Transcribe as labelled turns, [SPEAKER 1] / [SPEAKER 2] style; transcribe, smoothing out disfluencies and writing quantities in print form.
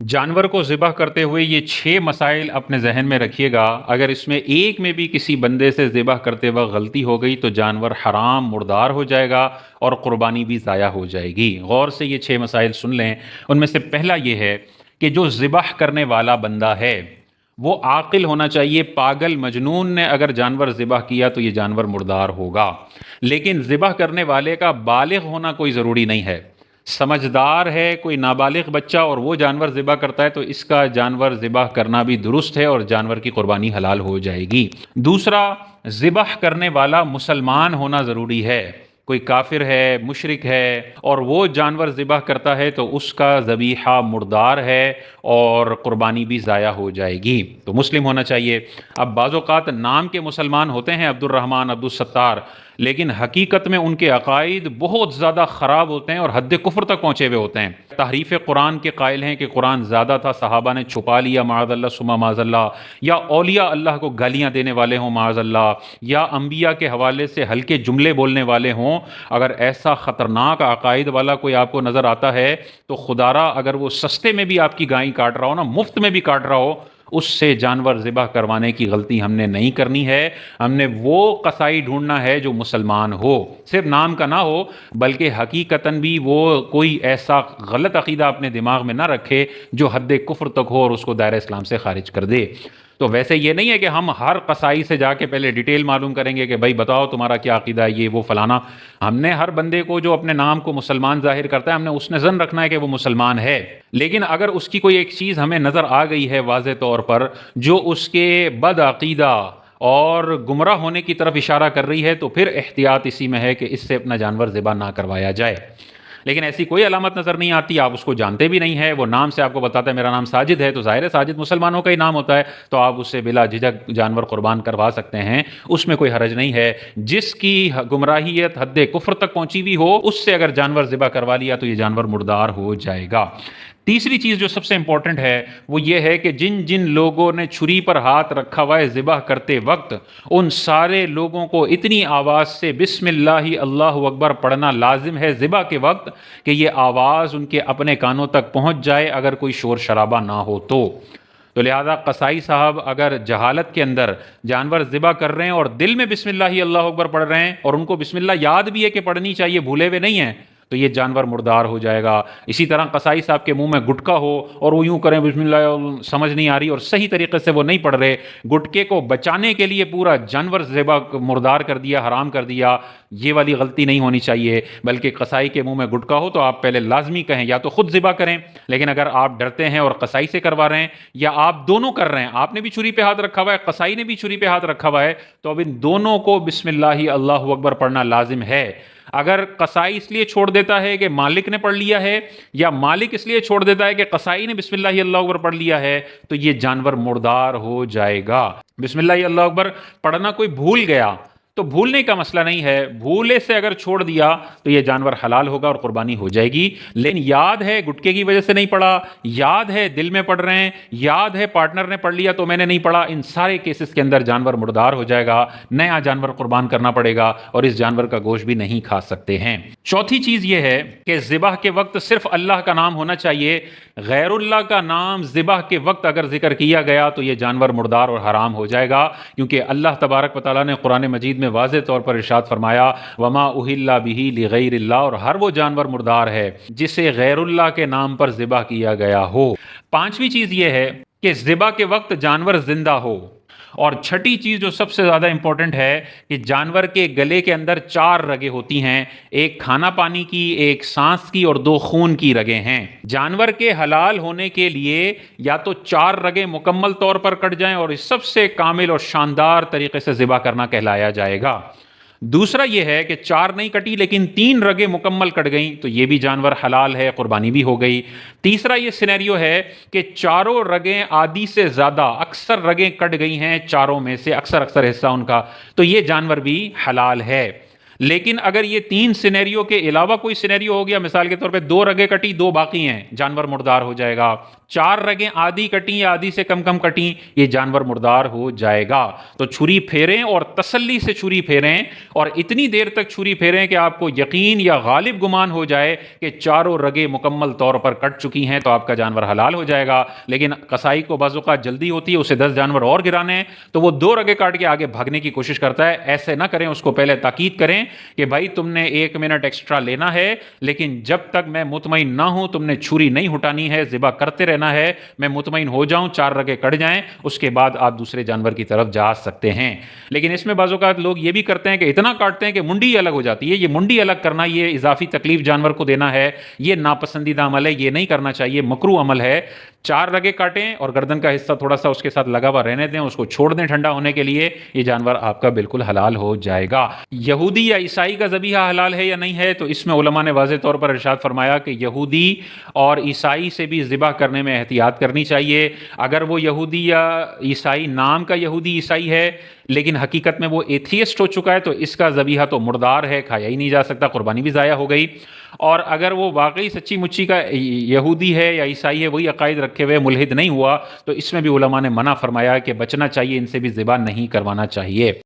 [SPEAKER 1] जानवर को ज़िबह करते हुए ये 6 मसाइल अपने ज़हन में रखिएगा। अगर इसमें एक में भी किसी बंदे से ज़िबह करते वक्त गलती हो गई तो जानवर हराम मुर्दार हो जाएगा और क़ुरबानी भी ज़ाया हो जाएगी। गौर से ये 6 मसाइल सुन लें। उनमें से पहला ये है कि जो ज़िबह करने वाला बंदा है वो आकिल होना चाहिए। पागल मजनून ने अगर जानवर ज़िबह किया तो ये जानवर मुर्दार होगा। लेकिन ज़िबह करने वाले का बालिग होना कोई ज़रूरी नहीं है। समझदार है कोई नाबालिग बच्चा और वो जानवर ज़िबह करता है तो इसका जानवर ज़िबह करना भी दुरुस्त है और जानवर की कुर्बानी हलाल हो जाएगी। दूसरा, ज़िबह करने वाला मुसलमान होना ज़रूरी है। कोई काफिर है, मुशरिक है और वो जानवर ज़िबह करता है तो उसका ज़बीहा मुर्दार है और कुर्बानी भी ज़ाया हो जाएगी। तो मुस्लिम होना चाहिए। अब बाज़ औक़ात नाम के मुसलमान होते हैं अब्दुर्रहमान, अब्दुलसत्तार, लेकिन हकीकत में उनके अकायद बहुत ज़्यादा ख़राब होते हैं और हद कुफ्र तक पहुँचे हुए होते हैं। तहरीफ़ कुरान के कायल हैं कि कुरान ज़्यादा था, सहाबा ने छुपा लिया माअज़ल्लाह सुम्मा माअज़ल्लाह, या औलिया अल्लाह को गालियाँ देने वाले हों माअज़ल्लाह, या अंबिया के हवाले से हल्के जुमले बोलने वाले हों। अगर ऐसा ख़तरनाक अकायद वाला कोई आपको नज़र आता है तो खुदारा अगर वो सस्ते में भी आपकी गाय काट रहा हो ना, मुफ्त में भी काट रहा हो, उससे जानवर ज़िबह करवाने की गलती हमने नहीं करनी है। हमने वो कसाई ढूंढना है जो मुसलमान हो, सिर्फ नाम का ना हो बल्कि हकीकतन भी वो कोई ऐसा गलत अकीदा अपने दिमाग में ना रखे जो हद कुफ्र तक हो और उसको दायरा इस्लाम से खारिज कर दे। तो वैसे ये नहीं है कि हम हर कसाई से जाके पहले डिटेल मालूम करेंगे कि भाई बताओ तुम्हारा क्या अकीदा है, ये वो फलाना। हमने हर बंदे को जो अपने नाम को मुसलमान जाहिर करता है हमने उसने जन रखना है कि वो मुसलमान है। लेकिन अगर उसकी कोई एक चीज़ हमें नज़र आ गई है वाज़े तौर पर जो उसके बद अकीदा और गुमराह होने की तरफ इशारा कर रही है तो फिर एहतियात इसी में है कि इससे अपना जानवर ज़िबा ना करवाया जाए। लेकिन ऐसी कोई अलामत नज़र नहीं आती, आप उसको जानते भी नहीं है, वो नाम से आपको बताता है मेरा नाम साजिद है, तो ज़ाहिर है साजिद मुसलमानों का ही नाम होता है, तो आप उससे बिला झिझक जानवर कुर्बान करवा सकते हैं, उसमें कोई हरज नहीं है। जिसकी गुमराहियत हद कुफ्र तक पहुंची हुई हो उससे अगर जानवर ज़िबा करवा लिया तो ये जानवर मुर्दार हो जाएगा। तीसरी चीज़ जो सबसे इंपॉर्टेंट है वो ये है कि जिन जिन लोगों ने छुरी पर हाथ रखा हुआ है ज़िबह करते वक्त, उन सारे लोगों को इतनी आवाज़ से बिस्मिल्लाहि अल्लाहु अकबर पढ़ना लाजिम है ज़िबह के वक्त कि ये आवाज़ उनके अपने कानों तक पहुंच जाए अगर कोई शोर शराबा ना हो तो लिहाजा कसाई साहब अगर जहालत के अंदर जानवर ज़िबा कर रहे हैं और दिल में बिस्मिल्लाहि अल्लाहु अकबर पढ़ रहे हैं और उनको बिस्मिल्लाह याद भी है कि पढ़नी चाहिए, भूले हुए नहीं हैं, तो ये जानवर मुर्दार हो जाएगा। इसी तरह कसाई साहब के मुंह में गुटका हो और वो यूं करें बिस्मिल्लाह, समझ नहीं आ रही और सही तरीके से वो नहीं पढ़ रहे, गुटके को बचाने के लिए पूरा जानवर ज़िबा मुर्दार कर दिया, हराम कर दिया, ये वाली गलती नहीं होनी चाहिए। बल्कि कसाई के मुंह में गुटका हो तो आप पहले लाजमी कहें या तो खुद ज़िबा करें, लेकिन अगर आप डरते हैं और कसाई से करवा रहे हैं या आप दोनों कर रहे हैं, आपने भी छुरी पे हाथ रखा हुआ है, कसाई ने भी छुरी पे हाथ रखा हुआ है, तो अब इन दोनों को बिस्मिल्लाहि अल्लाहु अकबर पढ़ना लाजिम है। अगर कसाई इसलिए छोड़ देता है कि मालिक ने पढ़ लिया है या मालिक इसलिए छोड़ देता है कि कसाई ने बिस्मिल्लाहि अल्लाहु अकबर पढ़ लिया है तो ये जानवर मुर्दार हो जाएगा। बिस्मिल्लाहि अल्लाहु अकबर पढ़ना कोई भूल गया तो भूलने का मसला नहीं है, भूले से अगर छोड़ दिया तो ये जानवर हलाल होगा और कुर्बानी हो जाएगी। लेकिन याद है गुटके की वजह से नहीं पढ़ा, याद है दिल में पढ़ रहे हैं, याद है पार्टनर ने पढ़ लिया तो मैंने नहीं पढ़ा, इन सारे केसेस के अंदर जानवर मुर्दार हो जाएगा, नया जानवर कुर्बान करना पड़ेगा और इस जानवर का गोश्त भी नहीं खा सकते हैं। चौथी चीज ये है कि ज़िबाह के वक्त सिर्फ अल्लाह का नाम होना चाहिए। गैरुल्लाह का नाम ज़िबाह के वक्त अगर जिक्र किया गया तो ये जानवर मुर्दार और हराम हो जाएगा, क्योंकि अल्लाह तबारक व तआला ने कुरान मजीद में वाज़े तौर पर इरशाद फरमाया वमा उहिल्ला बिही लिगैरिल्लाह, और हर वो जानवर मुर्दार है जिसे गैरुल्लाह के नाम पर ज़िबा किया गया हो। पांचवी चीज ये है कि ज़िबा के वक्त जानवर जिंदा हो। और छठी चीज जो सबसे ज्यादा इंपॉर्टेंट है कि जानवर के गले के अंदर 4 रगें होती हैं, एक खाना पानी की, एक सांस की और 2 खून की रगें हैं। जानवर के हलाल होने के लिए या तो 4 रगें मुकम्मल तौर पर कट जाएं और इस सबसे कामिल और शानदार तरीके से ज़िबा करना कहलाया जाएगा। दूसरा यह है कि 4 नहीं कटी लेकिन 3 रगें मुकम्मल कट गई तो यह भी जानवर हलाल है, कुर्बानी भी हो गई। तीसरा यह सिनेरियो है कि चारों रगें आधी से ज्यादा अक्सर रगें कट गई हैं, चारों में से अक्सर हिस्सा उनका, तो यह जानवर भी हलाल है। لیکن اگر یہ 3 سینیریو کے علاوہ کوئی سینیریو ہو گیا، مثال کے طور پہ 2 رگیں کٹی 2 باقی ہیں، جانور مردار ہو جائے گا. 4 رگیں آدھی کٹی یا آدھی سے کم کم کٹی، یہ جانور مردار ہو جائے گا. تو چھری پھیریں اور تسلی سے چھری پھیریں، اور اتنی دیر تک چھری پھیریں کہ آپ کو یقین یا غالب گمان ہو جائے کہ چاروں رگیں مکمل طور پر کٹ چکی ہیں، تو آپ کا جانور حلال ہو جائے گا. لیکن قصائی کو بعض اوقات جلدی ہوتی ہے، اسے 10 جانور اور گرانے ہیں، تو وہ 2 رگیں کاٹ کے آگے بھاگنے کی کوشش کرتا ہے. ایسے نہ کریں، اس کو پہلے تاکید کریں کہ بھائی تم نے 1 منٹ ایکسٹرا لینا ہے، لیکن جب تک میں مطمئن نہ ہوں تم نے چھری نہیں ہٹانی ہے، ذبح کرتے رہنا ہے، میں مطمئن ہو جاؤں 4 رگیں کٹ جائیں، اس کے بعد آپ دوسرے جانور کی طرف جا سکتے ہیں. لیکن اس میں بعض اوقات لوگ یہ بھی کرتے ہیں کہ اتنا کاٹتے ہیں کہ منڈی الگ ہو جاتی ہے. یہ منڈی الگ کرنا، یہ اضافی تکلیف جانور کو دینا ہے، یہ ناپسندیدہ عمل ہے، یہ نہیں کرنا چاہیے، مکروہ عمل ہے. 4 رگیں کاٹیں اور گردن کا حصہ تھوڑا سا اس کے ساتھ لگا ہوا رہنے دیں، اس کو چھوڑ دیں ٹھنڈا ہونے کے لیے، یہ جانور آپ کا بالکل حلال ہو جائے گا. یہودی یا عیسائی کا ذبیحہ حلال ہے یا نہیں ہے، تو اس میں علماء نے واضح طور پر ارشاد فرمایا کہ یہودی اور عیسائی سے بھی ذبح کرنے میں احتیاط کرنی چاہیے. اگر وہ یہودی یا عیسائی نام کا یہودی عیسائی ہے لیکن حقیقت میں وہ ایتھیسٹ ہو چکا ہے، تو اس کا ذبیحہ تو مردار ہے، کھایا ہی نہیں جا سکتا، قربانی بھی ضائع ہو گئی. اور اگر وہ واقعی سچی مچی کا یہودی ہے یا عیسائی ہے، وہی عقائد رکھے ہوئے ملحد نہیں ہوا، تو اس میں بھی علماء نے منع فرمایا کہ بچنا چاہیے، ان سے بھی ذبح نہیں کروانا چاہیے.